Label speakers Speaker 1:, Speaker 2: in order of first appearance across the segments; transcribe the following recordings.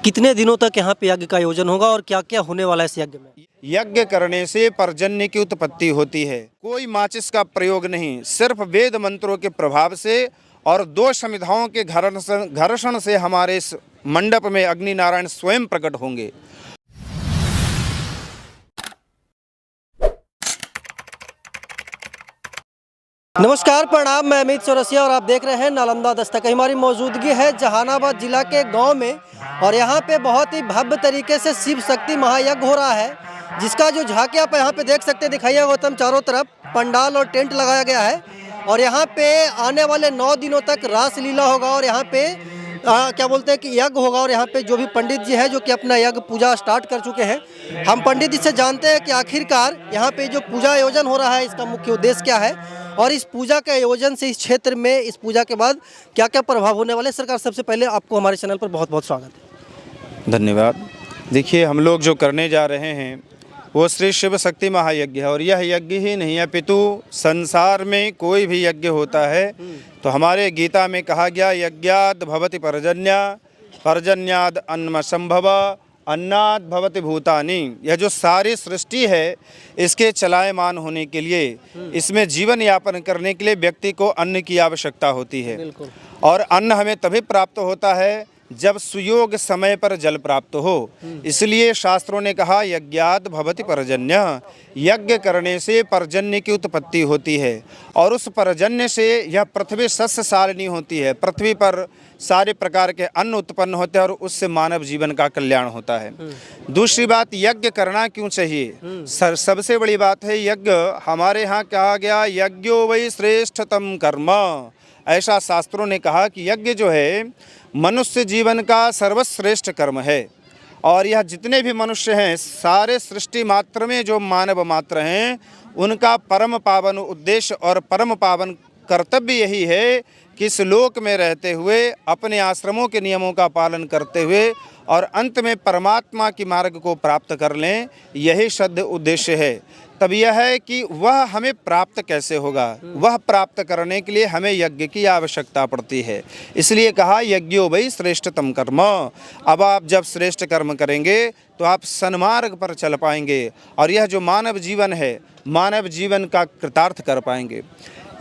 Speaker 1: कितने दिनों तक यहाँ पे यज्ञ का आयोजन होगा और क्या क्या होने वाला है इस यज्ञ में?
Speaker 2: यज्ञ करने से पर्जन्य की उत्पत्ति होती है। कोई माचिस का प्रयोग नहीं, सिर्फ वेद मंत्रों के प्रभाव से और दो समिधाओं के घर्षण से हमारे इस मंडप में अग्नि नारायण स्वयं प्रकट होंगे।
Speaker 1: नमस्कार, प्रणाम। मैं अमित चौरसिया और आप देख रहे हैं नालंदा दस्तक। हमारी मौजूदगी है जहानाबाद जिला के गांव में और यहाँ पे बहुत ही भव्य तरीके से शिव शक्ति महायज्ञ हो रहा है, जिसका जो झांकी आप यहाँ पे देख सकते हैं, दिखाइए गौतम, चारों तरफ पंडाल और टेंट लगाया गया है और यहाँ पे आने वाले 9 दिनों तक रासलीला होगा और यहाँ पे क्या बोलते हैं कि यज्ञ होगा। और यहाँ पे जो भी पंडित जी हैं जो कि अपना यज्ञ पूजा स्टार्ट कर चुके हैं, हम पंडित जी से जानते हैं कि आखिरकार यहाँ पे जो पूजा आयोजन हो रहा है इसका मुख्य उद्देश्य क्या है और इस पूजा के आयोजन से इस क्षेत्र में इस पूजा के बाद क्या क्या प्रभाव होने वाले। सरकार, सबसे पहले आपको हमारे चैनल पर बहुत बहुत स्वागत है।
Speaker 2: धन्यवाद। देखिए, हम लोग जो करने जा रहे हैं वो श्री शिव शक्ति महायज्ञ है और यह यज्ञ ही नहीं है पितु, संसार में कोई भी यज्ञ होता है तो हमारे गीता में कहा गया यज्ञाद भवति पर्जन्या, पर्जन्याद अन्नम संभव, अन्नाद भवति भूतानि। यह जो सारी सृष्टि है इसके चलायमान होने के लिए, इसमें जीवन यापन करने के लिए व्यक्ति को अन्न की आवश्यकता होती है और अन्न हमें तभी प्राप्त होता है जब सुयोग समय पर जल प्राप्त हो। इसलिए शास्त्रों ने कहा यज्ञाद भवति पर्जन्य, यज्ञ करने से पर्जन्य की उत्पत्ति होती है और उस पर्जन्य से यह पृथ्वी सस्य सारिणी होती है। पृथ्वी पर सारे प्रकार के अन्न उत्पन्न होते हैं और उससे मानव जीवन का कल्याण होता है। दूसरी बात, यज्ञ करना क्यों चाहिए? सबसे बड़ी बात है यज्ञ। हमारे यहाँ कहा गया यज्ञो वै श्रेष्ठतम कर्म। ऐसा शास्त्रों ने कहा कि यज्ञ जो है मनुष्य जीवन का सर्वश्रेष्ठ कर्म है और यह जितने भी मनुष्य हैं, सारे सृष्टि मात्र में जो मानव मात्र हैं, उनका परम पावन उद्देश्य और परम पावन कर्तव्य यही है कि इस लोक में रहते हुए अपने आश्रमों के नियमों का पालन करते हुए और अंत में परमात्मा की मार्ग को प्राप्त कर लें। यही शुद्ध उद्देश्य है। तब यह है कि वह हमें प्राप्त कैसे होगा, वह प्राप्त करने के लिए हमें यज्ञ की आवश्यकता पड़ती है। इसलिए कहा यज्ञो वै श्रेष्ठतम कर्म। अब आप जब श्रेष्ठ कर्म करेंगे तो आप सन्मार्ग पर चल पाएंगे और यह जो मानव जीवन है, मानव जीवन का कृतार्थ कर पाएंगे।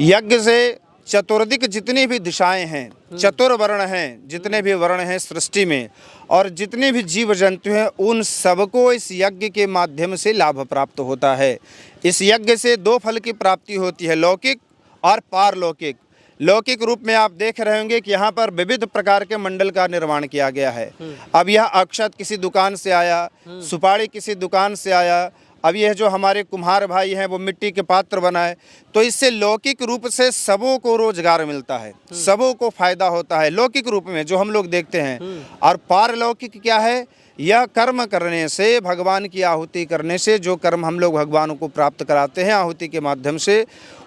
Speaker 2: यज्ञ से चतुर्दिक जितनी भी दिशाएं हैं, चतुर्वर्ण हैं, जितने भी वर्ण हैं सृष्टि में और जितने भी जीव जंतु हैं, उन सबको इस यज्ञ के माध्यम से लाभ प्राप्त होता है। इस यज्ञ से 2 फल की प्राप्ति होती है, लौकिक और पारलौकिक। लौकिक रूप में आप देख रहे होंगे कि यहाँ पर विविध प्रकार के मंडल का निर्माण किया गया है। अब यह अक्षत किसी दुकान से आया, सुपारी किसी दुकान से आया, अब यह जो हमारे कुम्हार भाई हैं वो मिट्टी के पात्र बनाए, तो इससे लौकिक रूप से सबों को रोजगार मिलता है, सबों को फायदा होता है लौकिक रूप में जो हम लोग देखते हैं। और पारलौकिक क्या है? यह कर्म करने से, भगवान की आहुति करने से, जो कर्म हम लोग भगवान को प्राप्त कराते हैं आहुति के माध्यम से,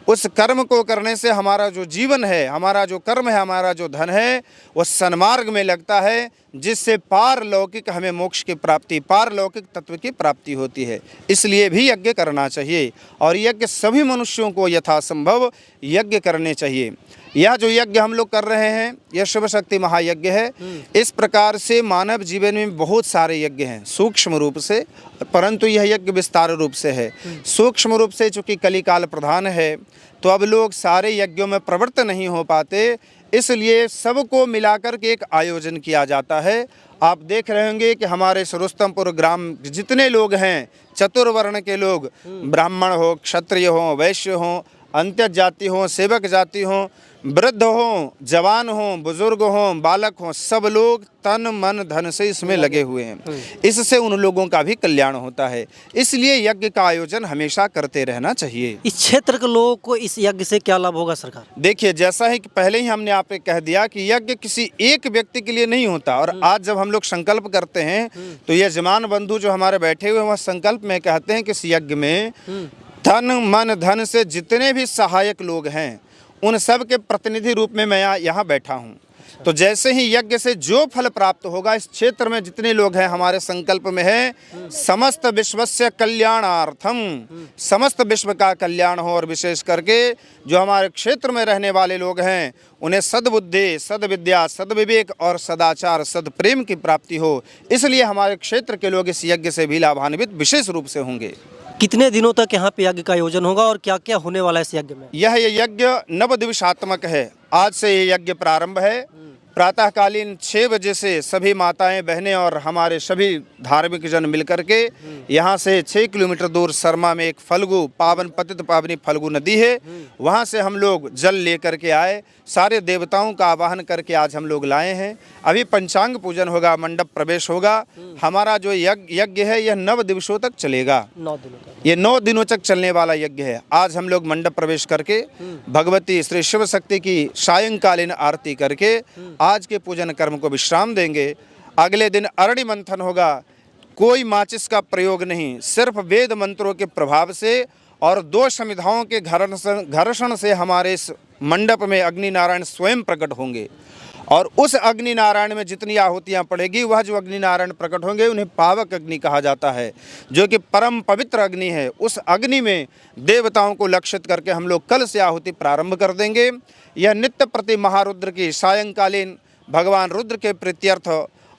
Speaker 2: उस कर्म को करने से हमारा जो जीवन है, हमारा जो कर्म है, हमारा जो धन है, वो सन्मार्ग में लगता है, जिससे पारलौकिक हमें मोक्ष की प्राप्ति, पारलौकिक तत्व की प्राप्ति होती है। इसलिए भी यज्ञ करना चाहिए और यज्ञ सभी मनुष्यों को यथासंभव यज्ञ करने चाहिए। यह जो यज्ञ हम लोग कर रहे हैं यह शिव शक्ति महायज्ञ है। इस प्रकार से मानव जीवन में बहुत सारे यज्ञ हैं सूक्ष्म रूप से, परंतु यह यज्ञ विस्तार रूप से है। सूक्ष्म रूप से चूँकि कलिकाल प्रधान है तो अब लोग सारे यज्ञों में प्रवृत्त नहीं हो पाते, इसलिए सबको मिलाकर के एक आयोजन किया जाता है। आप देख रहे होंगे कि हमारे रुस्तमपुर ग्राम जितने लोग हैं, चतुर्वर्ण के लोग, ब्राह्मण हो, क्षत्रिय हो, वैश्य हो, अंत्य जाति हो, सेवक जाति हो, वृद्ध हो, जवान हो, बुजुर्ग हो, बालक हो, सब लोग तन मन धन से इसमें लगे हुए हैं। इससे उन लोगों का भी कल्याण होता है। इसलिए यज्ञ का आयोजन हमेशा करते रहना चाहिए।
Speaker 1: इस क्षेत्र के लोगों को इस यज्ञ से क्या लाभ होगा सरकार?
Speaker 2: देखिए, जैसा है कि पहले ही हमने आप कह दिया कि यज्ञ किसी एक व्यक्ति के लिए नहीं होता और आज जब हम लोग संकल्प करते हैं तो ये जमान बंधु जो हमारे बैठे हुए हैं वह संकल्प में कहते हैं कि इस यज्ञ में तन मन धन से जितने भी सहायक लोग हैं उन सब के प्रतिनिधि रूप में मैं यहाँ बैठा हूँ। तो जैसे ही यज्ञ से जो फल प्राप्त होगा, इस क्षेत्र में जितने लोग हैं हमारे संकल्प में है समस्त विश्वस्य कल्याणार्थम, समस्त विश्व का कल्याण हो, और विशेष करके जो हमारे क्षेत्र में रहने वाले लोग हैं उन्हें सद्बुद्धि, सद्विद्या, सद्विवेक और सदाचार, सद्प्रेम की प्राप्ति हो। इसलिए हमारे क्षेत्र के लोग इस यज्ञ से भी लाभान्वित विशेष रूप से होंगे।
Speaker 1: कितने दिनों तक यहाँ पे यज्ञ का आयोजन होगा और क्या क्या होने वाला है इस यज्ञ में?
Speaker 2: यह यज्ञ नवदिवसात्मक है। आज से ये यज्ञ प्रारंभ है। प्रातःकालीन 6 बजे से सभी माताएं, बहनें और हमारे सभी धार्मिक जन मिलकर के यहाँ से 6 किलोमीटर दूर सरमा में एक फल्गु, पावन पतित पावनी फल्गु नदी है, वहाँ से हम लोग जल लेकर के आए। सारे देवताओं का आवाहन करके आज हम लोग लाए हैं। अभी पंचांग पूजन होगा, मंडप प्रवेश होगा। हमारा जो यज्ञ है यह 9 दिवसों तक चलेगा।
Speaker 1: 9 दिनों तक
Speaker 2: ये 9 दिनों तक चलने वाला यज्ञ है। आज हम लोग मंडप प्रवेश करके भगवती श्री शिव शक्ति की सायंकालीन आरती करके आज के पूजन कर्म को विश्राम देंगे। अगले दिन अरणि मंथन होगा। कोई माचिस का प्रयोग नहीं, सिर्फ वेद मंत्रों के प्रभाव से और 2 समिधाओं के घर्षण से हमारे इस मंडप में अग्नि नारायण स्वयं प्रकट होंगे। और उस अग्नि नारायण में जितनी आहुतियाँ पड़ेगी, वह जो अग्नि नारायण प्रकट होंगे उन्हें पावक अग्नि कहा जाता है, जो कि परम पवित्र अग्नि है। उस अग्नि में देवताओं को लक्षित करके हम लोग कल से आहुति प्रारंभ कर देंगे। यह नित्य प्रति महारुद्र की सायंकालीन भगवान रुद्र के प्रीत्यर्थ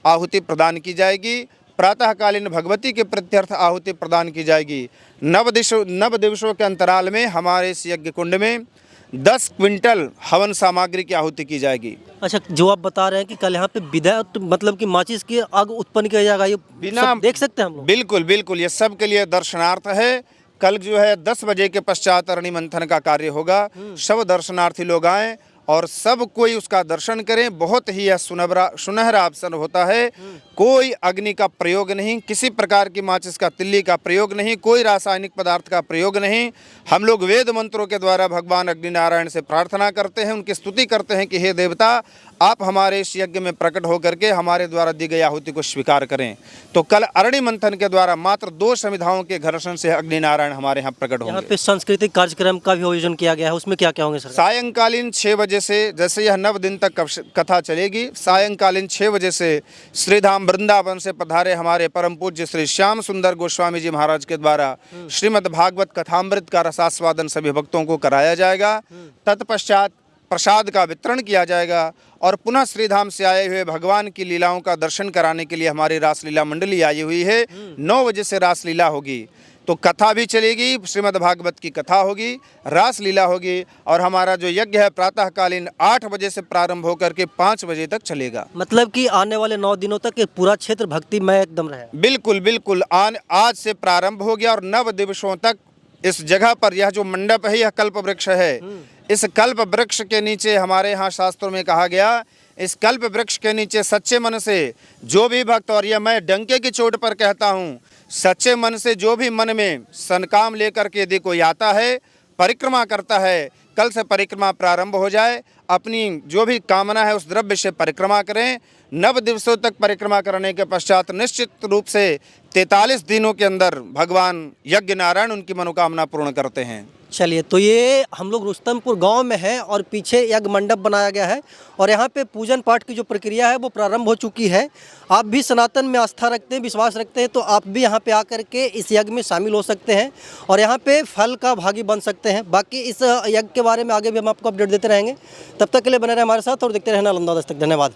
Speaker 2: आहुति प्रदान की जाएगी। प्रातःकालीन भगवती के प्रीत्यर्थ आहुति प्रदान की जाएगी। 9 दिवसों के अंतराल में हमारे इस यज्ञ कुंड में 10 क्विंटल हवन सामग्री की आहुति की जाएगी।
Speaker 1: अच्छा, जो आप बता रहे हैं कि कल यहाँ पे विदायक मतलब कि माचिस की आग उत्पन्न किया जाएगा, ये
Speaker 2: बिना
Speaker 1: सब देख सकते हैं हम लोग?
Speaker 2: बिल्कुल बिल्कुल, ये सब के लिए दर्शनार्थ है। कल जो है 10 बजे के पश्चात अरणि मंथन का कार्य होगा। सब दर्शनार्थी लोग आएँ और सब कोई उसका दर्शन करें। बहुत ही यह सुनहरा अवसर होता है। कोई अग्नि का प्रयोग नहीं, किसी प्रकार की माचिस का तिल्ली का प्रयोग नहीं, कोई रासायनिक पदार्थ का प्रयोग नहीं। हम लोग वेद मंत्रों के द्वारा भगवान अग्नि नारायण से प्रार्थना करते हैं, उनकी स्तुति करते हैं कि हे देवता, आप हमारे इस यज्ञ में प्रकट होकर के हमारे द्वारा दी गई आहुति को स्वीकार करें। तो कल अरणि मंथन के द्वारा मात्र 2 समिधाओं के घर्षण से अग्नि नारायण हमारे यहाँ प्रकट होंगे।
Speaker 1: यहाँ पे सांस्कृतिक कार्यक्रम का भी आयोजन किया गया है, उसमें क्या क्या होंगे सर?
Speaker 2: सायंकालीन 6 बजे से, जैसे यह 9 दिन तक कथा चलेगी, सायंकालीन 6 बजे से श्रीधाम वृंदावन से पधारे हमारे परम पूज्य श्री श्याम सुंदर गोस्वामी जी महाराज के द्वारा श्रीमद् भागवत कथामृत का रसास्वादन सभी भक्तों को कराया जाएगा। तत्पश्चात प्रसाद का वितरण किया जाएगा और पुनः श्रीधाम से आए हुए भगवान की लीलाओं का दर्शन कराने के लिए हमारी रासलीला मंडली आई हुई है। 9 बजे से रासलीला होगी, तो कथा भी चलेगी, श्रीमद् भागवत की कथा होगी, रासलीला होगी और हमारा जो यज्ञ है प्रातःकालीन 8 बजे से प्रारंभ होकर के 5 बजे तक चलेगा।
Speaker 1: मतलब कि आने वाले 9 दिनों तक ये पूरा क्षेत्र भक्तिमय एकदम रहे।
Speaker 2: बिल्कुल बिल्कुल, आज से प्रारंभ हो गया और 9 दिवसों तक इस जगह पर यह जो मंडप है यह कल्प वृक्ष है। इस कल्प वृक्ष के नीचे हमारे यहाँ शास्त्रों में कहा गया, इस कल्प वृक्ष के नीचे सच्चे मन से जो भी भक्त, और यह मैं डंके की चोट पर कहता हूँ, सच्चे मन से जो भी मन में सनकाम लेकर के यदि कोई आता है, परिक्रमा करता है, कल से परिक्रमा प्रारंभ हो जाए, अपनी जो भी कामना है उस द्रव्य से परिक्रमा करें। 9 दिवसों तक परिक्रमा करने के पश्चात निश्चित रूप से 43 दिनों के अंदर भगवान यज्ञ नारायण उनकी मनोकामना पूर्ण करते हैं।
Speaker 1: चलिए, तो ये हम लोग रुस्तमपुर गांव में है और पीछे यज्ञ मंडप बनाया गया है और यहाँ पे पूजन पाठ की जो प्रक्रिया है वो प्रारंभ हो चुकी है। आप भी सनातन में आस्था रखते हैं, विश्वास रखते हैं, तो आप भी यहाँ पे आकर के इस यज्ञ में शामिल हो सकते हैं और यहाँ पे फल का भागी बन सकते हैं। बाकी इस यज्ञ के बारे में आगे भी हम आपको अपडेट देते रहेंगे। तब तक के लिए बने रहे हमारे साथ और देखते रहें नालंदा दस्तक। धन्यवाद।